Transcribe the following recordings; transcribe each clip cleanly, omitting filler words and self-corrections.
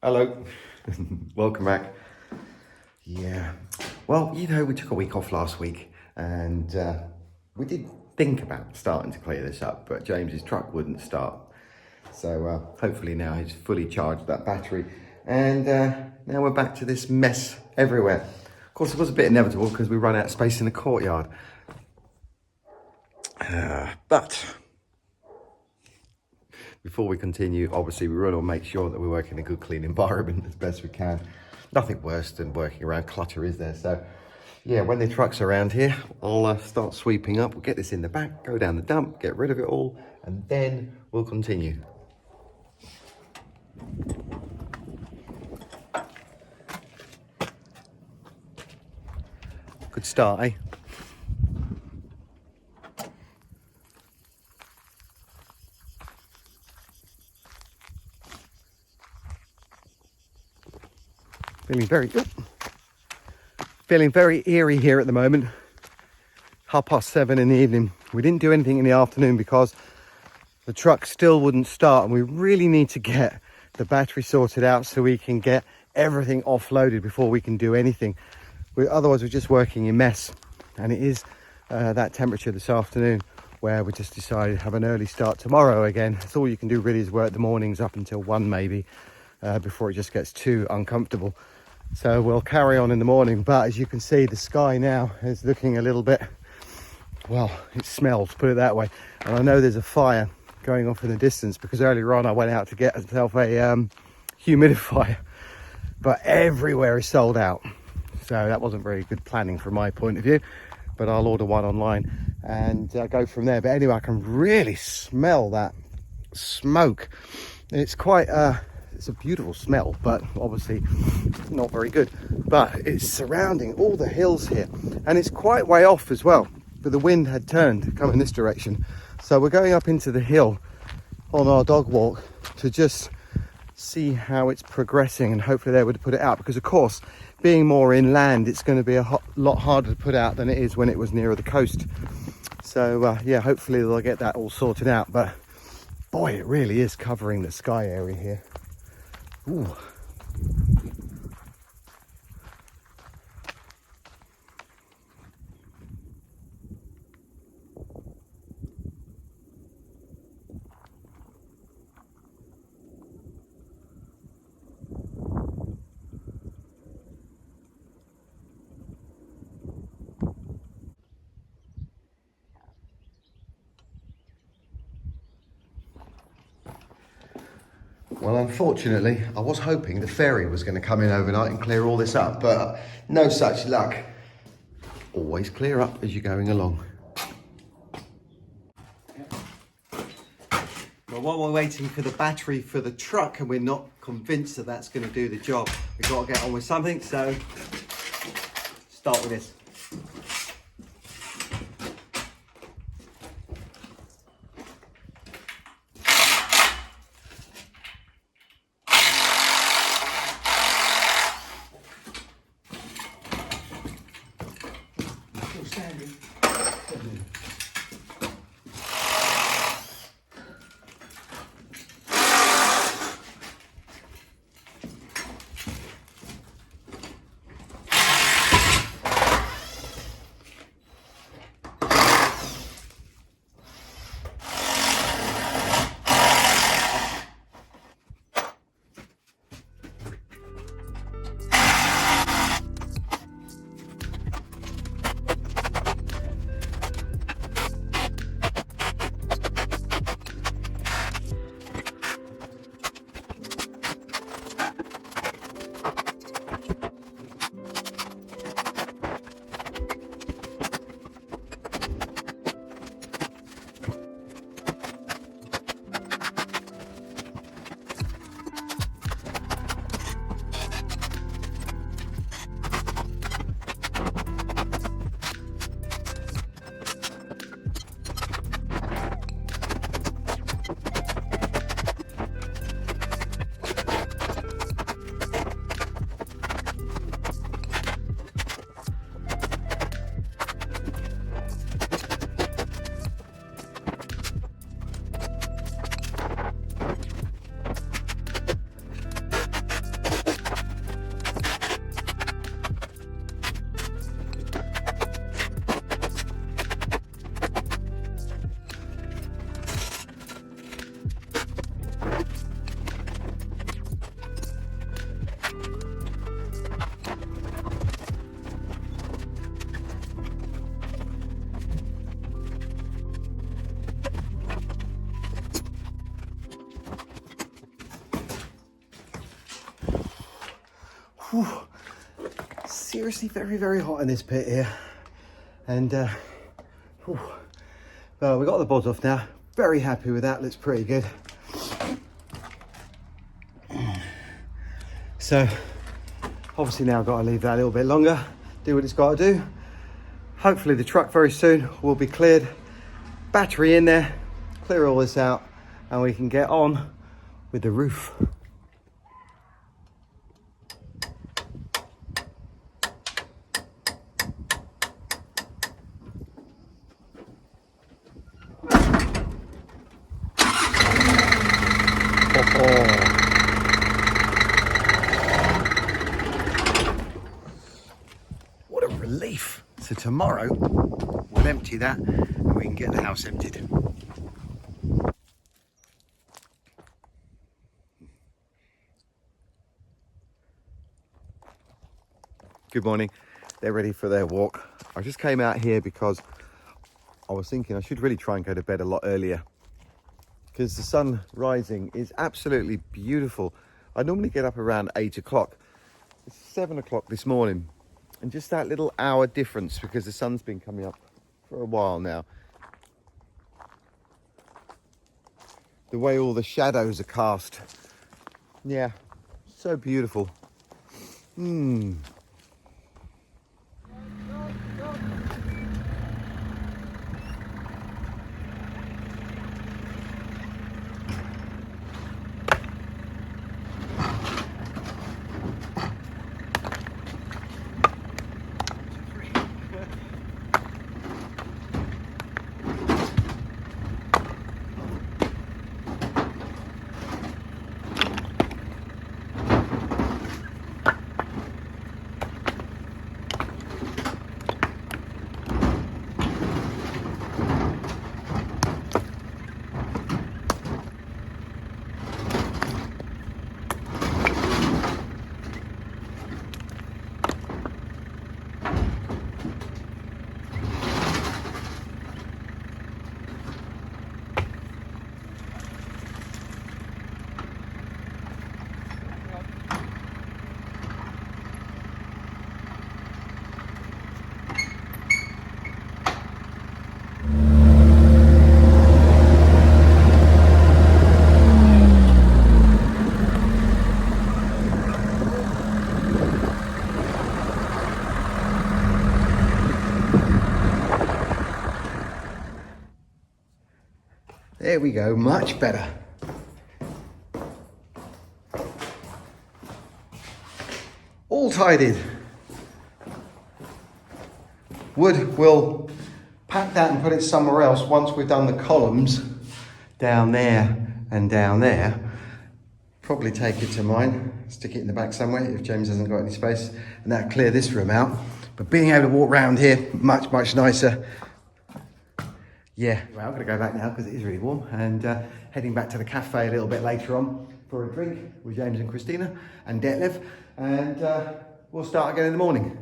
Hello, welcome back. Yeah, well, we took a week off last week and we did think about starting to clear this up, but James's truck wouldn't start. So hopefully now he's fully charged that battery and now we're back to this mess everywhere. Of course, it was a bit inevitable because we run out of space in the courtyard. But before we continue, obviously we want to make sure that we work in a good, clean environment as best we can. Nothing worse than working around clutter, is there? So, yeah, when the truck's around here, I'll start sweeping up. We'll get this in the back, go down the dump, get rid of it all, and then we'll continue. Good start, eh? Feeling very eerie here at the moment. 7:30 in the evening. We didn't do anything in the afternoon because the truck still wouldn't start, and we really need to get the battery sorted out so we can get everything offloaded before we can do anything. Otherwise we're just working in mess, and it is that temperature this afternoon where we just decided to have an early start tomorrow again. That's all you can do really, is work the mornings up until 1 maybe, before it just gets too uncomfortable. So we'll carry on in the morning, but as you can see, the sky now is looking a little bit, well, it smells, put it that way. And I know there's a fire going off in the distance because earlier on I went out to get myself a humidifier, but everywhere is sold out. So that wasn't very good planning from my point of view, but I'll order one online and go from there. But anyway, I can really smell that smoke. It's quite it's a beautiful smell, but obviously not very good. But it's surrounding all the hills here, and it's quite way off as well, but the wind had turned to come in this direction. So we're going up into the hill on our dog walk to just see how it's progressing, and hopefully they would put it out, because of course, being more inland, it's going to be a lot harder to put out than it is when it was nearer the coast. So yeah, hopefully they'll get that all sorted out. But boy, it really is covering the sky area here. Ooh. Well, unfortunately, I was hoping the ferry was going to come in overnight and clear all this up, but no such luck. Always clear up as you're going along. Well, while we're waiting for the battery for the truck, and we're not convinced that that's going to do the job, we've got to get on with something, so start with this. Whew. Seriously very, very hot in this pit here. And whew. Well, we got the bods off now. Very happy with that, looks pretty good. So obviously now I've got to leave that a little bit longer, do what it's got to do. Hopefully the truck very soon will be cleared, battery in there, clear all this out, and we can get on with the roof. What a relief. So tomorrow we'll empty that and we can get the house emptied. Good morning. They're ready for their walk. I just came out here because I was thinking I should really try and go to bed a lot earlier, because the sun rising is absolutely beautiful. I normally get up around 8 o'clock. It's 7 o'clock this morning. And just that little hour difference, because the sun's been coming up for a while now. The way all the shadows are cast. Yeah, so beautiful. There we go, much better. All tidied. Wood, we'll pack that and put it somewhere else once we've done the columns down there and down there. Probably take it to mine, stick it in the back somewhere if James hasn't got any space, and that'll clear this room out. But being able to walk around here, much, much nicer. Yeah, well, I'm gonna go back now because it is really warm, and heading back to the cafe a little bit later on for a drink with James and Christina and Detlef, and we'll start again in the morning.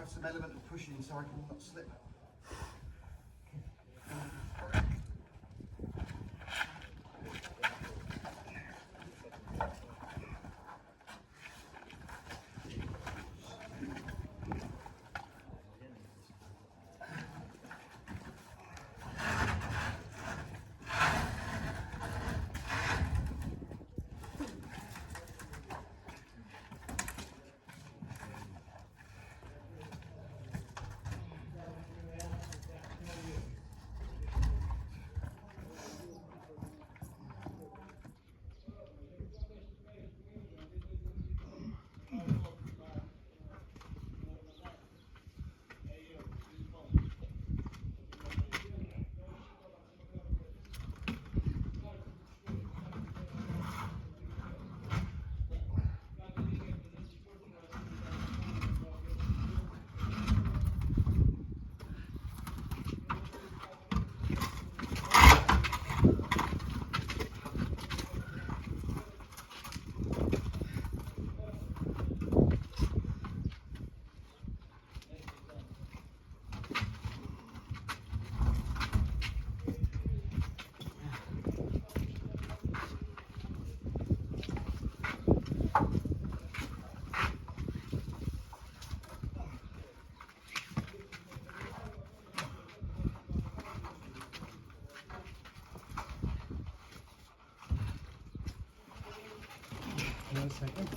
Some element of pushing so I can not slip. One second.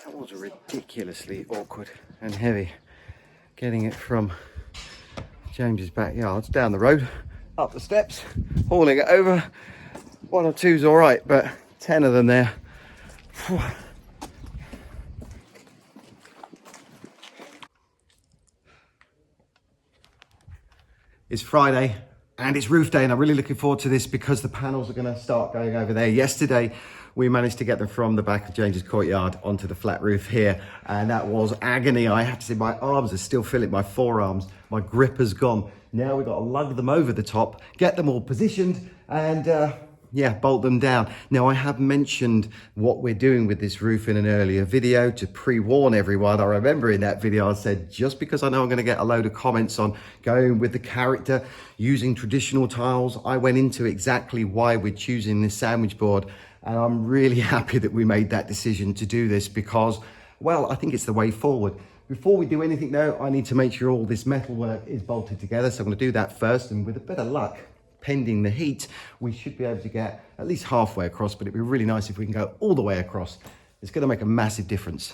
That was ridiculously awkward and heavy. Getting it from James's backyard down the road, up the steps, hauling it over. One or two's all right, but 10 of them there. Whew. It's Friday and it's roof day, and I'm really looking forward to this because the panels are going to start going over there. Yesterday we managed to get them from the back of James's courtyard onto the flat roof here, and that was agony. I have to say, my arms are still feeling, my forearms, my grip has gone. Now we've got to lug them over the top, get them all positioned, and yeah, bolt them down. Now, I have mentioned what we're doing with this roof in an earlier video to pre-warn everyone. I remember in that video I said, just because I know I'm going to get a load of comments on going with the character, using traditional tiles, I went into exactly why we're choosing this sandwich board. And I'm really happy that we made that decision to do this because, well, I think it's the way forward. Before we do anything though, I need to make sure all this metal work is bolted together. So I'm going to do that first, and with a bit of luck, pending the heat, we should be able to get at least halfway across, but it'd be really nice if we can go all the way across. It's going to make a massive difference.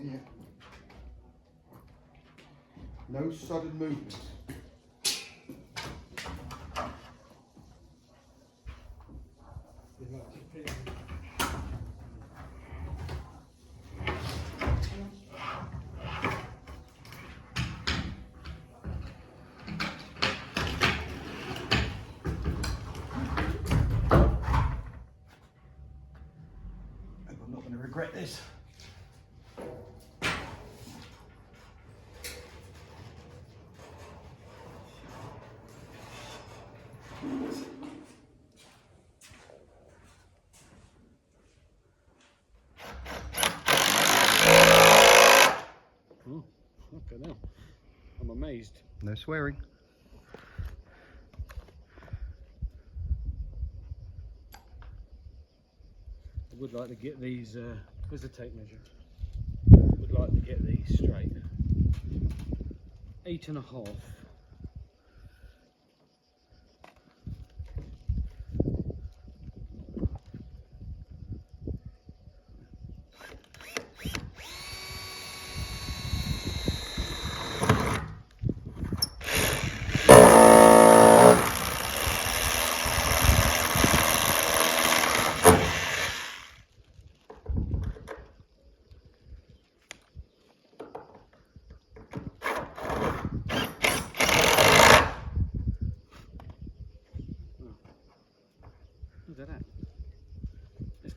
Yeah. No sudden movements. I'm not going to regret this. Oh, okay now. I'm amazed. No swearing. I would like to get these, where's the tape measure? Would like to get these straight. 8.5. Look at that. It's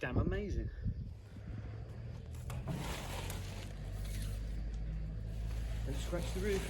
damn amazing. Don't scratch the roof.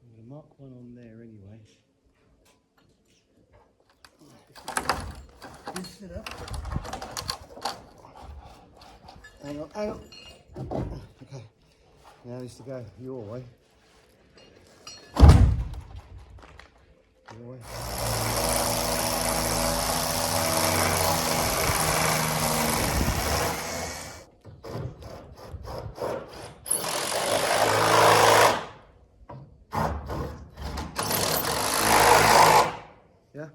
I'm going to mark one on there anyway. You sit up. Hang on, hang on. Okay. Now needs to go your way. Your way. Yeah.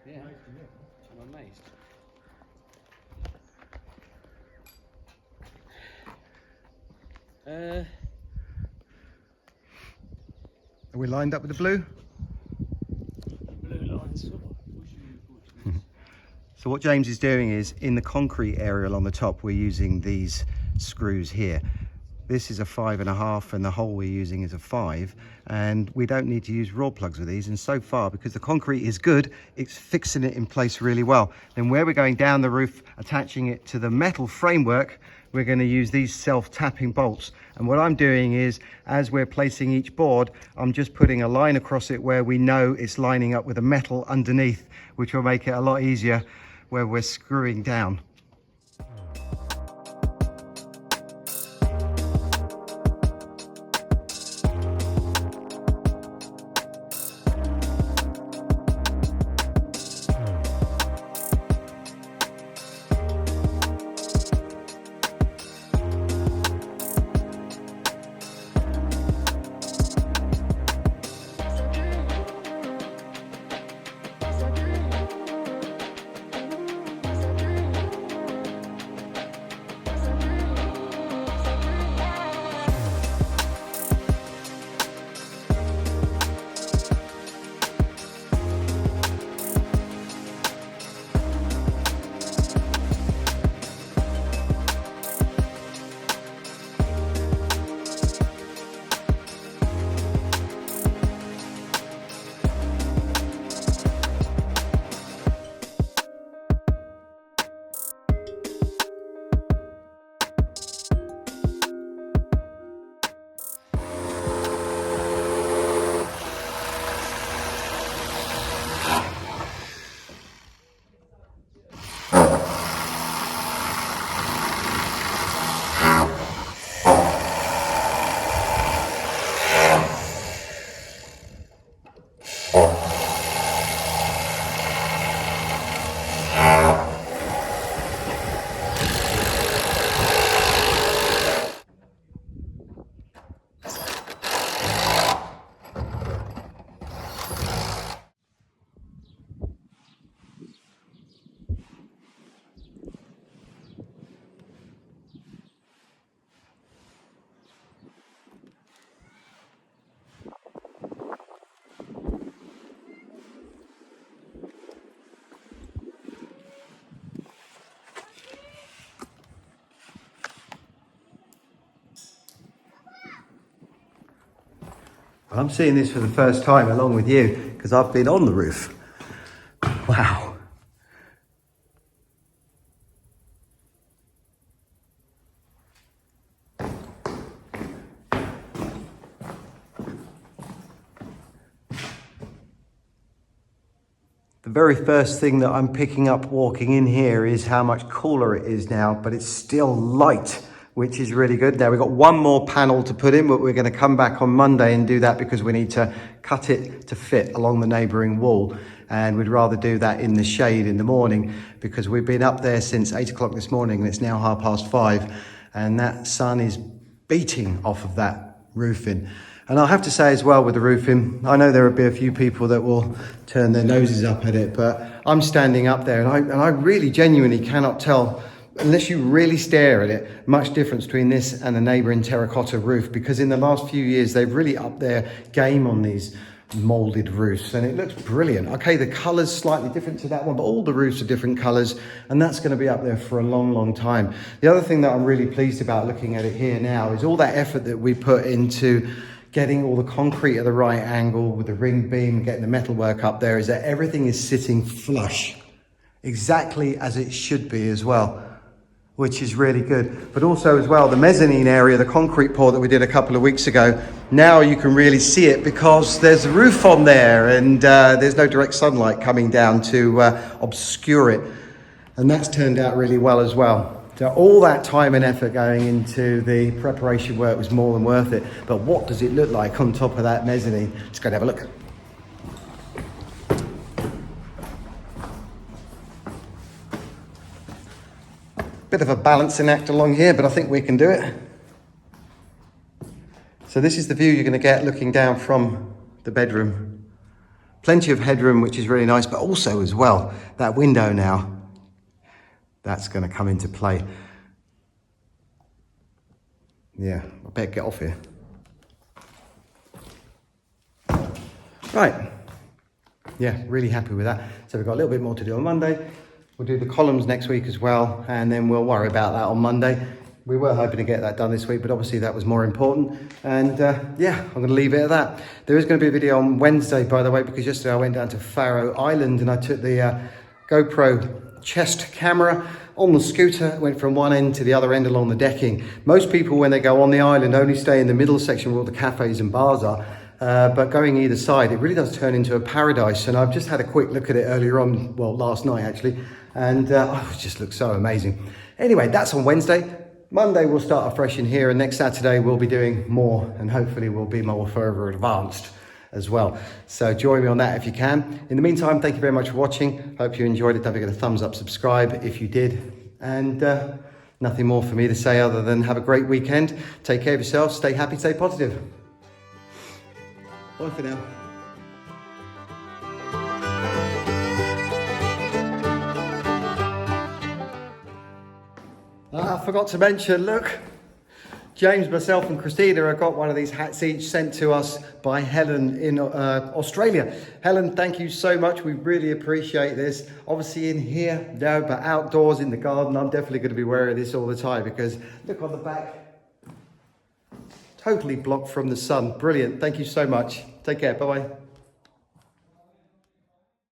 Yeah, I'm amazed. Are we lined up with the blue? Blue lines. So what James is doing is, in the concrete area along the top, we're using these screws here. This is a 5.5 and the hole we're using is a 5, and we don't need to use rod plugs with these, and so far, because the concrete is good, it's fixing it in place really well. Then where we're going down the roof, attaching it to the metal framework, we're going to use these self-tapping bolts. And what I'm doing is, as we're placing each board, I'm just putting a line across it where we know it's lining up with the metal underneath, which will make it a lot easier where we're screwing down. I'm seeing this for the first time along with you because I've been on the roof. Wow. The very first thing that I'm picking up walking in here is how much cooler it is now, but it's still light, which is really good. Now we've got one more panel to put in, but we're going to come back on Monday and do that because we need to cut it to fit along the neighbouring wall. And we'd rather do that in the shade in the morning because we've been up there since 8 o'clock this morning and it's now 5:30, and that sun is beating off of that roofing. And I'll have to say as well with the roofing, I know there will be a few people that will turn their noses up at it, but I'm standing up there and I really genuinely cannot tell, unless you really stare at it, much difference between this and a neighbouring terracotta roof, because in the last few years they've really upped their game on these moulded roofs and it looks brilliant. Okay, the colour's slightly different to that one, but all the roofs are different colours and that's going to be up there for a long time. The other thing that I'm really pleased about looking at it here now is all that effort that we put into getting all the concrete at the right angle with the ring beam, getting the metalwork up there, is that everything is sitting flush, exactly as it should be as well, which is really good. But also as well, the mezzanine area, the concrete pour that we did a couple of weeks ago, now you can really see it because there's a roof on there and there's no direct sunlight coming down to obscure it. And that's turned out really well as well. So all that time and effort going into the preparation work was more than worth it. But what does it look like on top of that mezzanine? Let's go and have a look. Bit of a balancing act along here, but I think we can do it. So this is the view you're going to get looking down from the bedroom. Plenty of headroom, which is really nice, but also as well, that window now, that's going to come into play. Yeah, I better get off here. Right. Yeah, really happy with that. So we've got a little bit more to do on Monday. We'll do the columns next week as well, and then we'll worry about that on Monday. We were hoping to get that done this week, but obviously that was more important. And yeah, I'm going to leave it at that. There is going to be a video on Wednesday, by the way, because yesterday I went down to Faroe Island and I took the GoPro chest camera on the scooter, went from one end to the other end along the decking. Most people, when they go on the island, only stay in the middle section where all the cafes and bars are. But going either side, it really does turn into a paradise. And I've just had a quick look at it earlier on, well, last night actually, and it just looks so amazing. Anyway, that's on Wednesday. Monday we'll start afresh in here, and next Saturday we'll be doing more, and hopefully we'll be more further advanced as well. So join me on that if you can. In the meantime, thank you very much for watching. Hope you enjoyed it. Don't forget to thumbs up, subscribe if you did. And nothing more for me to say other than have a great weekend. Take care of yourself, stay happy, stay positive. Bye for now. I forgot to mention, look, James, myself and Christina have got one of these hats each sent to us by Helen in Australia. Helen, thank you so much. We really appreciate this. Obviously in here, no, but outdoors in the garden, I'm definitely going to be wearing this all the time because look on the back, totally blocked from the sun. Brilliant. Thank you so much. Take care. Bye-bye.